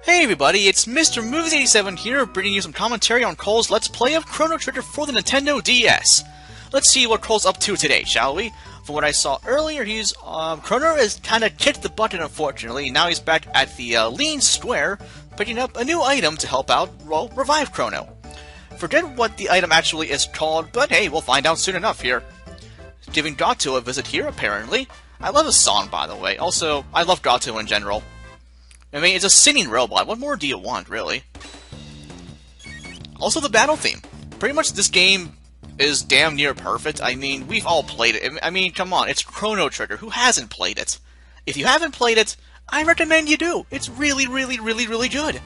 Hey everybody, it's Mr. Movies87 here, bringing you some commentary on Cole's Let's Play of Chrono Trigger for the Nintendo DS. Let's see what Cole's up to today, shall we? From what I saw earlier, Chrono has kind of kicked the bucket, unfortunately. Now he's back at the Lean Square, picking up a new item to help out, well, revive Chrono. Forget what the item actually is called, but hey, we'll find out soon enough here. Giving Gato a visit here, apparently. I love his song, by the way. Also, I love Gato in general. I mean, it's a singing robot. What more do you want, really? Also, the battle theme. Pretty much this game is damn near perfect. I mean, we've all played it. I mean, come on, it's Chrono Trigger. Who hasn't played it? If you haven't played it, I recommend you do. It's really, really, really, really good.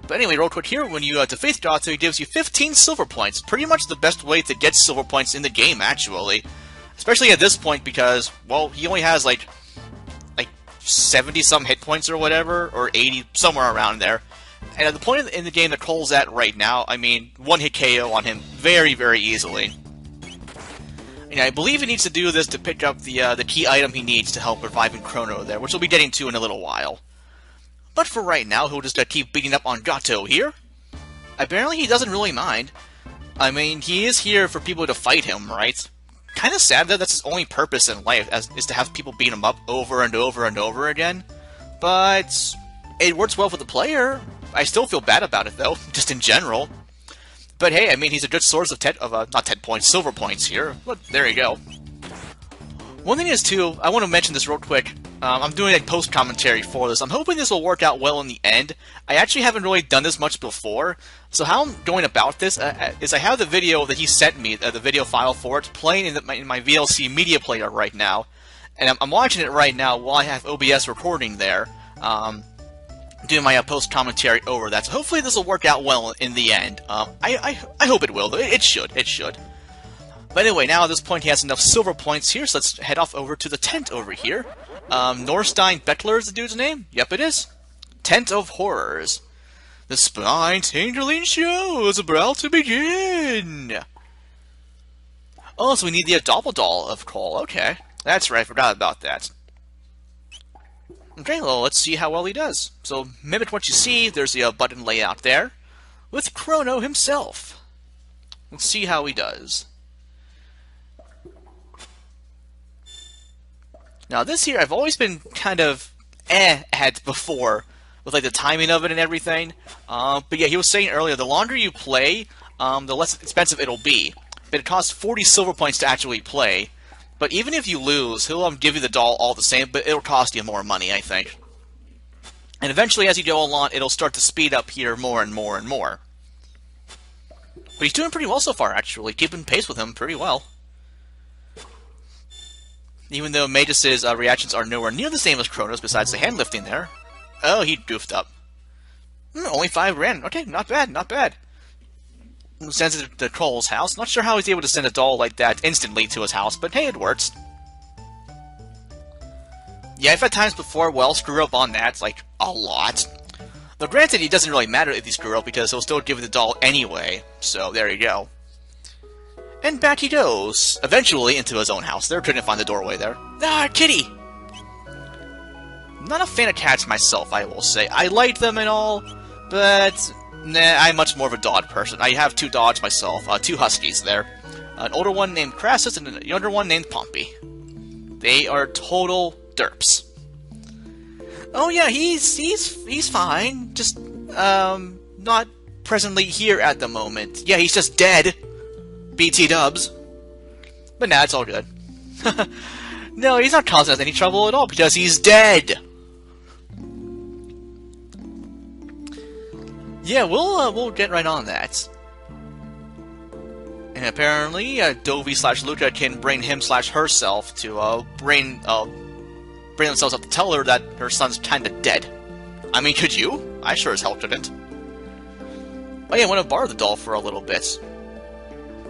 But anyway, real quick here, when you defeat Gato, he gives you 15 silver points. Pretty much the best way to get silver points in the game, actually. Especially at this point, because, well, he only has, like 70-some hit points or whatever, or 80, somewhere around there. And at the point in the game that Cole's at right now, I mean, one-hit KO on him very, very easily. And I believe he needs to do this to pick up the key item he needs to help reviving Chrono there, which we'll be getting to in a little while. But for right now, he'll just keep beating up on Gato here. Apparently he doesn't really mind. I mean, he is here for people to fight him, right? Kind of sad that that's his only purpose in life, is to have people beat him up over and over and over again. But it works well for the player. I still feel bad about it, though, just in general. But hey, I mean, he's a good source of not 10 points, silver points here. But there you go. One thing is, too, I want to mention this real quick. I'm doing a post-commentary for this. I'm hoping this will work out well in the end. I actually haven't really done this much before. So how I'm going about this is I have the video that he sent me, the video file for it, playing in my VLC media player right now. And I'm watching it right now while I have OBS recording there, doing my post-commentary over that. So hopefully this will work out well in the end. I hope it will, though. It should. It should. But anyway, now at this point he has enough silver points here, so let's head off over to the tent over here. Norstein Beckler is the dude's name? Yep, it is. Tent of Horrors. The spine-tingling show is about to begin! Oh, so we need the Dopple doll of Cole. Okay. That's right, forgot about that. Okay, well, let's see how well he does. So, mimic what you see. There's the button layout there. With Chrono himself. Let's see how he does. Now, this here, I've always been kind of at before, with like the timing of it and everything. But yeah, he was saying earlier, the longer you play, the less expensive it'll be. But it costs 40 silver points to actually play. But even if you lose, he'll give you the doll all the same, but it'll cost you more money, I think. And eventually, as you go along, it'll start to speed up here more and more and more. But he's doing pretty well so far, actually. Keeping pace with him pretty well. Even though Magus' reactions are nowhere near the same as Chrono's, besides the hand lifting there. Oh, he goofed up. Only 5 grand. Okay, not bad, not bad. Sends it to Cole's house. Not sure how he's able to send a doll like that instantly to his house, but hey, it works. Yeah, I've had times before, well, screw up on that, like, a lot. Though granted, it doesn't really matter if you screw up, because he'll still give you the doll anyway. So, there you go. And back he goes, eventually into his own house. There, couldn't find the doorway there. Ah, kitty! Not a fan of cats myself, I will say. I like them and all, but nah, I'm much more of a dog person. I have 2 dogs myself, 2 huskies there. An older one named Crassus and a younger one named Pompey. They are total derps. Oh yeah, he's fine. Just not presently here at the moment. Yeah, he's just dead. BT dubs. But nah, it's all good. No, he's not causing us any trouble at all because he's dead. Yeah, we'll get right on that. And apparently, Dovey/Luca can bring him/herself to bring themselves up to tell her that her son's kinda dead. I mean, could you? I sure as hell couldn't. Oh yeah, I want to borrow the doll for a little bit.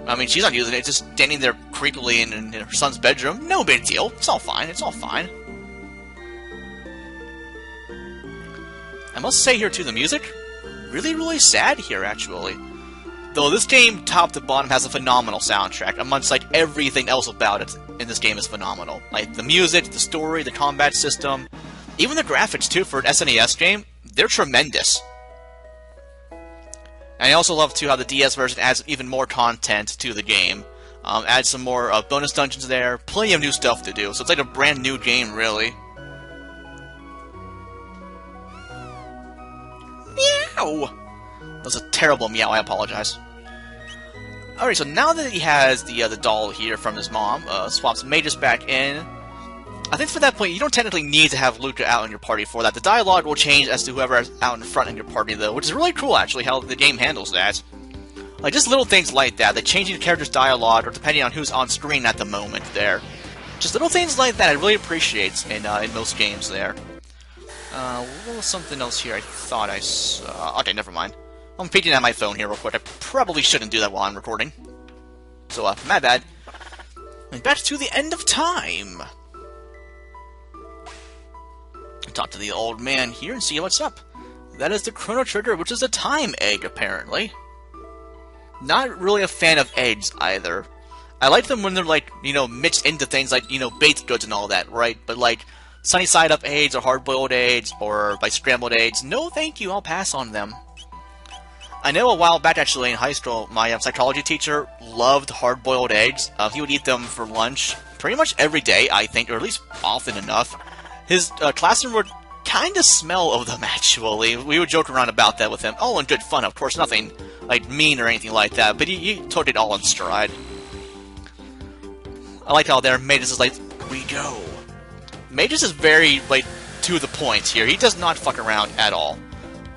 I mean, she's not using it, just standing there creepily in her son's bedroom. No big deal. It's all fine. It's all fine. I must say here, too, the music, really, really sad here, actually. Though this game, top to bottom, has a phenomenal soundtrack, amongst, like, everything else about it in this game is phenomenal. Like, the music, the story, the combat system, Even the graphics, too, for an SNES game, they're tremendous. And I also love, too, how the DS version adds even more content to the game. Adds some more bonus dungeons there, plenty of new stuff to do, so it's like a brand new game, really. Meow! That was a terrible meow, I apologize. Alright, so now that he has the doll here from his mom, swaps Magus back in. I think for that point, you don't technically need to have Luca out in your party for that. The dialogue will change as to whoever is out in front in your party, though, which is really cool, actually, how the game handles that. Like, just little things like that, like changing the character's dialogue, or depending on who's on screen at the moment there. Just little things like that I really appreciate in most games there. What was something else here I thought I saw? Okay, never mind. I'm peeking at my phone here real quick. I probably shouldn't do that while I'm recording. So, my bad. And back to the end of time. Talk to the old man here and see what's up. That is the Chrono Trigger, which is a time egg, apparently. Not really a fan of eggs, either. I like them when they're, like, you know, mixed into things like, you know, baked goods and all that, right? But, like, sunny side up eggs or hard-boiled eggs or, like, scrambled eggs, no thank you, I'll pass on them. I know a while back, actually, in high school, my psychology teacher loved hard-boiled eggs. He would eat them for lunch pretty much every day, I think, or at least often enough. His classroom would kind of smell of them, actually. We would joke around about that with him. All in good fun, of course, nothing, like, mean or anything like that, but he took it all in stride. I like how there Magus is like, we go. Magus is very, like, to the point here. He does not fuck around at all.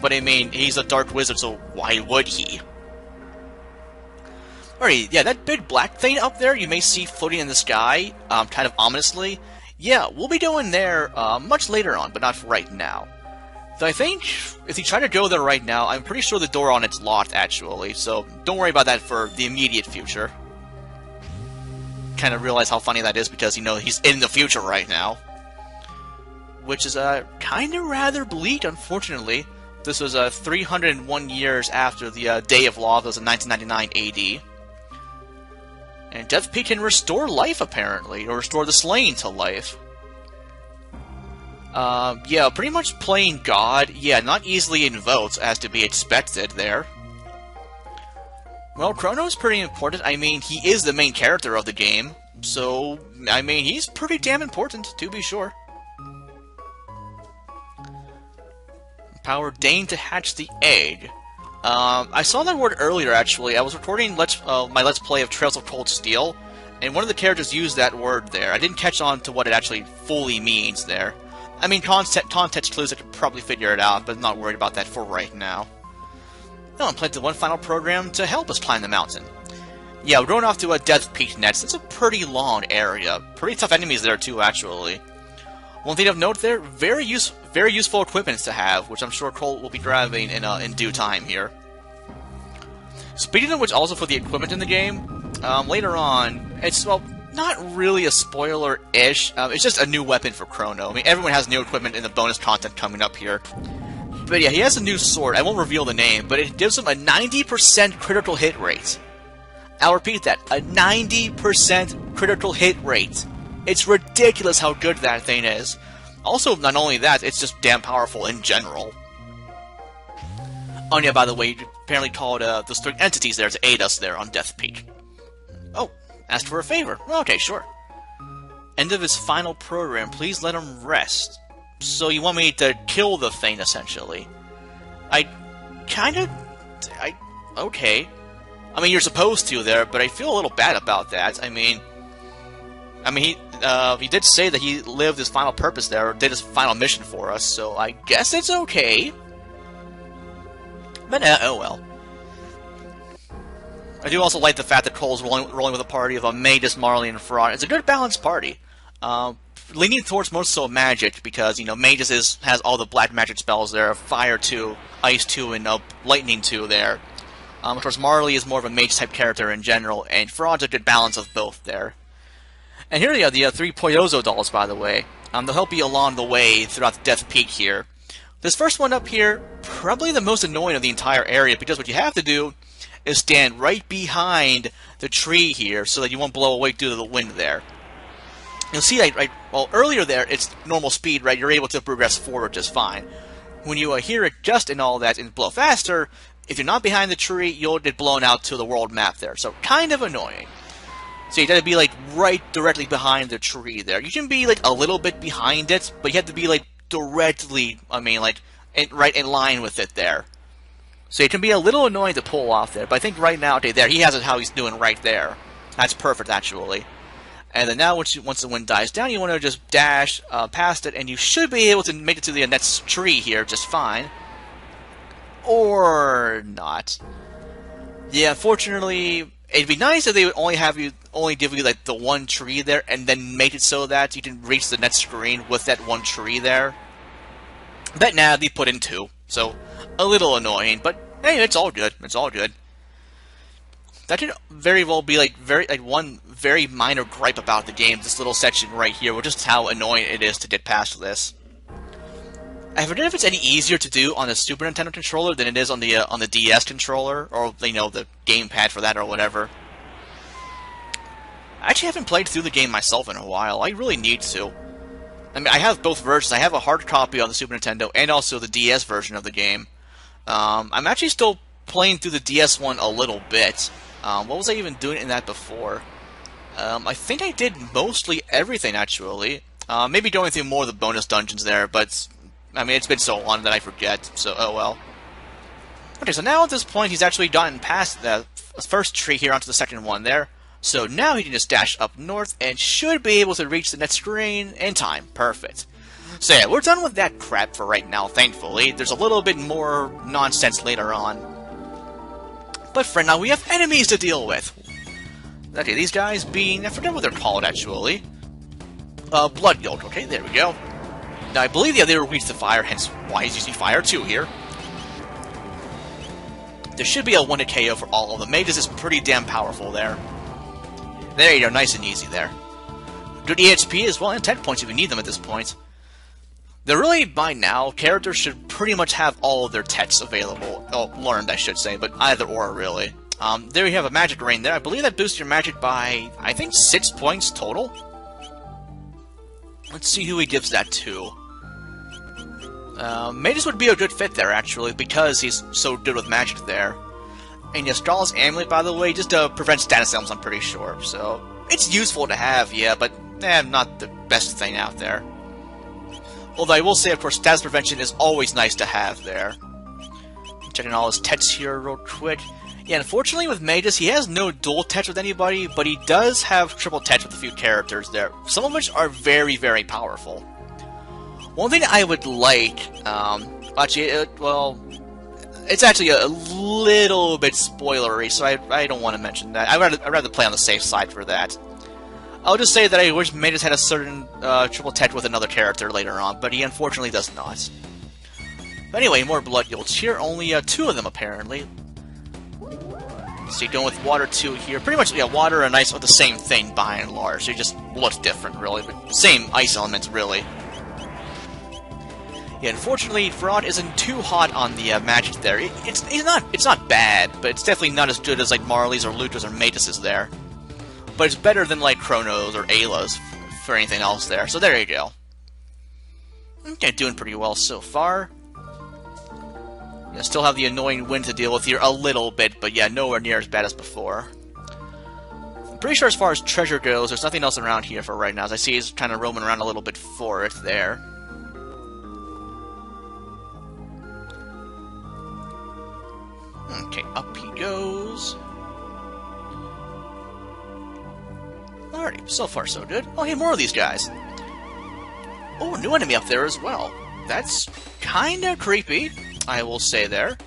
But I mean, he's a dark wizard, so why would he? Alright, yeah, that big black thing up there you may see floating in the sky, kind of ominously. Yeah, we'll be going there much later on, but not right now. So I think if you try to go there right now, I'm pretty sure the door on it's locked, actually, so don't worry about that for the immediate future. Kind of realize how funny that is because, you know, he's in the future right now. Which is kind of rather bleak, unfortunately. This was 301 years after the Day of Lavos in 1999 AD. And Death Peak can restore life, apparently, or restore the slain to life. Yeah, pretty much playing God. Yeah, not easily invoked, as to be expected there. Well, Chrono's pretty important. I mean, he is the main character of the game. So, I mean, he's pretty damn important, to be sure. Power Dane to hatch the egg. I saw that word earlier, actually. I was recording my Let's Play of Trails of Cold Steel, and one of the characters used that word there. I didn't catch on to what it actually fully means there. I mean, context clues, I could probably figure it out, but I'm not worried about that for right now. Oh, and planted one final program to help us climb the mountain. Yeah, we're going off to a Death Peak next. It's a pretty long area. Pretty tough enemies there, too, actually. One thing of note there, very useful equipment to have, which I'm sure Cole will be grabbing in due time here. Speaking of which, also for the equipment in the game, later on, it's, well, not really a spoiler-ish. It's just a new weapon for Chrono. I mean, everyone has new equipment in the bonus content coming up here. But yeah, he has a new sword. I won't reveal the name, but it gives him a 90% critical hit rate. I'll repeat that, a 90% critical hit rate. It's ridiculous how good that thing is. Also, not only that, it's just damn powerful in general. Oh yeah, by the way, you apparently called the three entities there to aid us there on Death Peak. Oh, asked for a favor. Okay, sure. End of his final program, please let him rest. So you want me to kill the thing, essentially. Okay. I mean, you're supposed to there, but I feel a little bad about that. I mean, he did say that he lived his final purpose there, or did his final mission for us, so I guess it's okay. But, oh well. I do also like the fact that Cole's rolling with a party of Magus, Marley, and Fraud. It's a good balanced party. Leaning towards more so magic, because, you know, Magus has all the black magic spells there, Fire 2, Ice 2, and Lightning 2 there. Of course, Marley is more of a mage-type character in general, and Fraud's a good balance of both there. And here are the three Poyozo dolls, by the way. They'll help you along the way throughout the Death Peak here. This first one up here, probably the most annoying of the entire area, because what you have to do is stand right behind the tree here so that you won't blow away due to the wind there. You'll see, well, earlier there, it's normal speed, right? You're able to progress forward just fine. When you hear it just and all that and blow faster, if you're not behind the tree, you'll get blown out to the world map there. So kind of annoying. So you gotta be like right directly behind the tree there. You can be like a little bit behind it, but you have to be like directly, right in line with it there. So it can be a little annoying to pull off there, but I think right now, okay, there, he has it how he's doing right there. That's perfect, actually. And then now, once the wind dies down, you want to just dash past it, and you should be able to make it to the next tree here just fine. Or not. Yeah, unfortunately, it'd be nice if they would only give you like the one tree there, and then make it so that you can reach the next screen with that one tree there. But now they put in two, so a little annoying. But hey, it's all good. It's all good. That could very well be one very minor gripe about the game. This little section right here, with just how annoying it is to get past this. I forget if it's any easier to do on the Super Nintendo controller than it is on the DS controller, or the gamepad for that or whatever. I actually haven't played through the game myself in a while. I really need to. I mean, I have both versions. I have a hard copy on the Super Nintendo and also the DS version of the game. I'm actually still playing through the DS one a little bit. What was I even doing in that before? I think I did mostly everything, actually. Maybe going through more of the bonus dungeons there, but I mean, it's been so long that I forget, so oh well. Okay, so now at this point, he's actually gotten past the first tree here onto the second one there. So now he can just dash up north and should be able to reach the next screen in time. Perfect. So yeah, we're done with that crap for right now, thankfully. There's a little bit more nonsense later on. But for now, we have enemies to deal with. Okay, these guys being, I forget what they're called, actually. Blood Yoke. Okay, there we go. Now, I believe, yeah, they were weak to fire, hence why he's using fire too here. There should be a 1-hit KO for all of them. Magus is pretty damn powerful there. There you go, nice and easy there. Good EHP as well, and tech points if you need them at this point. They're really, by now, characters should pretty much have all of their techs available. Oh, learned, I should say, but either or, really. There you have a magic rain there. I believe that boosts your magic by, I think, 6 points total? Let's see who he gives that to. Magus would be a good fit there, actually, because he's so good with magic there. And Yastral's Amulet, by the way, just prevents status ailments, I'm pretty sure. So, it's useful to have, yeah, but not the best thing out there. Although I will say, of course, status prevention is always nice to have there. Checking all his techs here real quick. Yeah, unfortunately with Magus, he has no dual tech with anybody, but he does have triple tech with a few characters there, some of which are very, very powerful. One thing I would like, it's actually a little bit spoilery, so I don't want to mention that. I'd rather play on the safe side for that. I'll just say that I wish Magus had a certain triple tech with another character later on, but he unfortunately does not. But anyway, more Blood Yolks here, only 2 of them apparently. So you're going with water 2 here. Pretty much, yeah, water and ice are the same thing by and large. They just look different, really, but same ice elements, really. Yeah, unfortunately, Fraud isn't too hot on the magic there. It's not bad, but it's definitely not as good as like Marley's or Luca's or Matus's there. But it's better than like Chrono's or Ayla's for anything else there. So there you go. Okay, doing pretty well so far. Yeah, still have the annoying wind to deal with here a little bit, but yeah, nowhere near as bad as before. I'm pretty sure as far as treasure goes, there's nothing else around here for right now, as I see he's kind of roaming around a little bit for it there. Okay, up he goes. Alrighty, so far so good. Oh, hey, more of these guys. Oh, new enemy up there as well. That's kinda creepy, I will say there.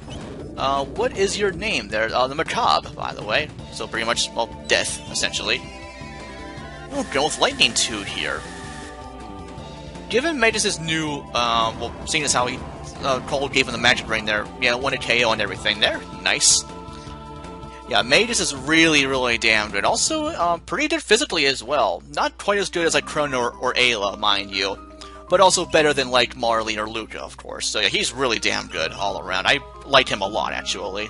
What is your name there? The Macabre, by the way. So pretty much, well, death, essentially. Oh, go with Lightning Toot here. Given Magus' new, well, seeing as how he Cole gave him the magic ring there, yeah, 1-hit KO and everything there. Nice. Yeah, Magus is really, really damn good. Also, pretty good physically as well. Not quite as good as like Chrono or Ayla, mind you. But also better than like Marley or Luca, of course. So yeah, he's really damn good all around. I like him a lot, actually.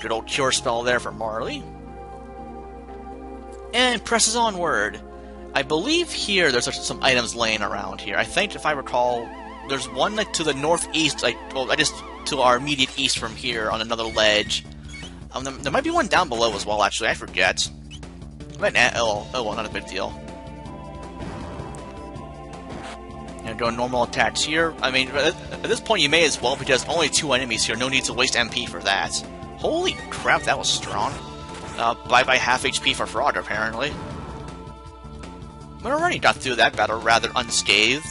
Good old cure spell there for Marley. and presses onward. I believe here there's some items laying around here. I think, if I recall, there's one like to the northeast, just to our immediate east from here on another ledge. There might be one down below as well, actually. I forget. But oh well, not a big deal. And doing normal attacks here. I mean, at this point you may as well, because only 2 enemies here. No need to waste MP for that. Holy crap, that was strong. Bye-bye half HP for Fraud, apparently. But already got through that battle rather unscathed.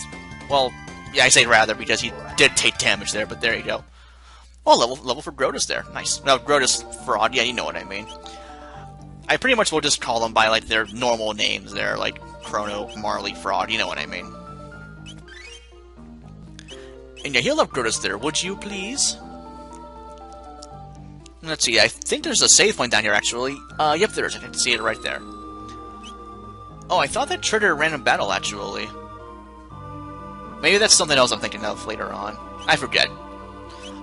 Well, yeah, I say rather because he did take damage there, but there you go. Oh, level for Grotus there. Nice. No, Grotus Fraud, yeah, you know what I mean. I pretty much will just call them by, like, their normal names there, like Chrono, Marley, Fraud, you know what I mean. And yeah, heal up Grotus there, would you please? Let's see, I think there's a save point down here, actually. Yep, there is. I can see it right there. Oh, I thought that triggered a random battle, actually. Maybe that's something else I'm thinking of later on. I forget.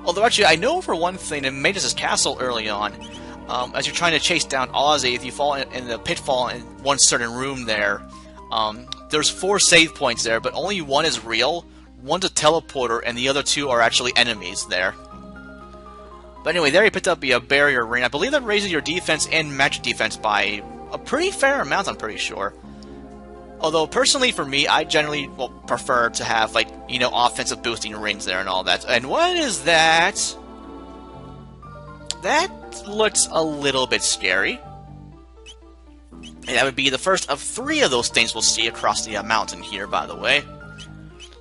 Although, actually, I know for one thing, in Magus' castle early on, as you're trying to chase down Ozzy, if you fall in the pitfall in one certain room there, there's 4 save points there, but only 1 is real, 1's a teleporter, and the other 2 are actually enemies there. But anyway, there you picked up a barrier ring. I believe that raises your defense and magic defense by a pretty fair amount, I'm pretty sure. Although, personally, for me, I generally prefer to have, like, you know, offensive boosting rings there and all that. And what is that? That looks a little bit scary. And that would be the first of 3 of those things we'll see across the mountain here, by the way.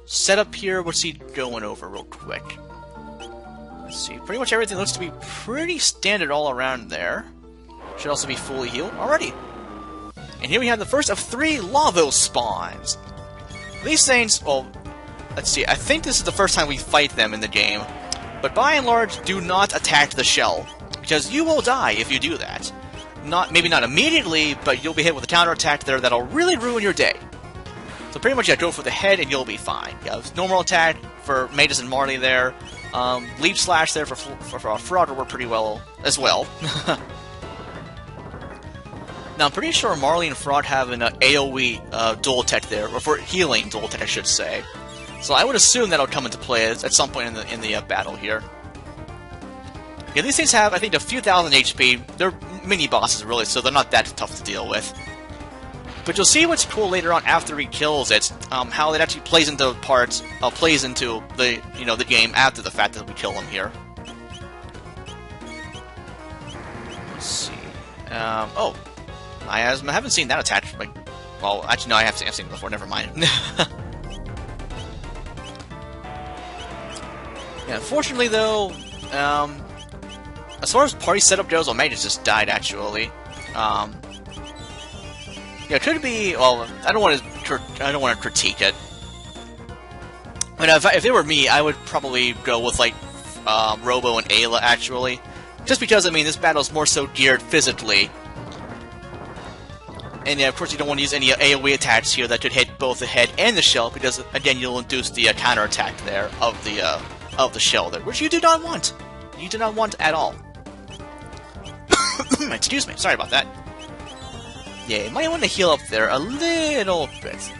Setup here, what's he going over real quick? Let's see, pretty much everything looks to be pretty standard all around there. Should also be fully healed already. And here we have the first of 3 Lavos Spawns. These things, well, let's see, I think this is the first time we fight them in the game. But by and large, do not attack the shell, because you will die if you do that. Maybe not immediately, but you'll be hit with a counterattack there that'll really ruin your day. So pretty much, yeah, go for the head and you'll be fine. Yeah, normal attack for Magus and Marley there. Leap Slash there for Fraud will work pretty well as well. Now, I'm pretty sure Marley and Fraud have an AoE dual tech there, or for healing dual tech, I should say. So I would assume that'll come into play at some point in the battle here. Yeah, these things have, I think, a few thousand HP. They're mini-bosses, really, so they're not that tough to deal with. But you'll see what's cool later on after he kills it, how it actually plays into the game after the fact that we kill him here. Let's see. I haven't seen that attack. Like, well, actually, no, I've seen it before. Never mind. Yeah, unfortunately, though, as far as party setup goes, Magus just died. Actually, yeah, it could be. Well, I don't want to critique it. But if it were me, I would probably go with like Robo and Ayla. Actually, just because I mean this battle is more so geared physically. And yeah, of course, you don't want to use any AoE attacks here that could hit both the head and the shell, because again, you'll induce the counterattack there of the shell there, which you do not want. You do not want at all. Excuse me, sorry about that. Yeah, you might want to heal up there a little bit.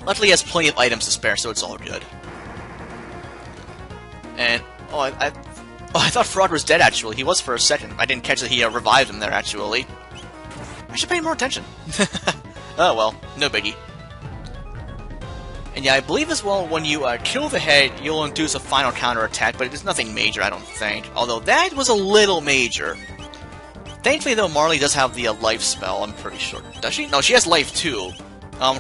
Luckily, he has plenty of items to spare, so it's all good. And I thought Fraud was dead. Actually, he was for a second. I didn't catch that he revived him there. Actually. I should pay more attention. Oh well, no biggie. And yeah, I believe as well, when you kill the head, you'll induce a final counterattack, but it's nothing major, I don't think. Although that was a little major. Thankfully, though, Marley does have the life spell, I'm pretty sure. Does she? No, she has life too.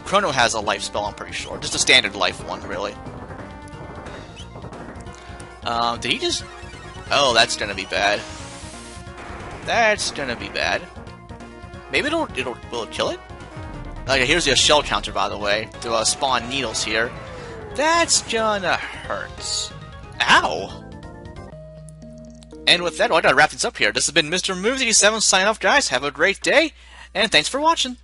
Chrono has a life spell, I'm pretty sure. Just a standard life one, really. Did he just... Oh, that's gonna be bad. That's gonna be bad. Maybe will it kill it? Okay, here's the shell counter, by the way, to spawn needles here. That's gonna hurt. Ow! And with that, I gotta wrap this up here. This has been Mr. Moves87 signing off, guys. Have a great day, and thanks for watching.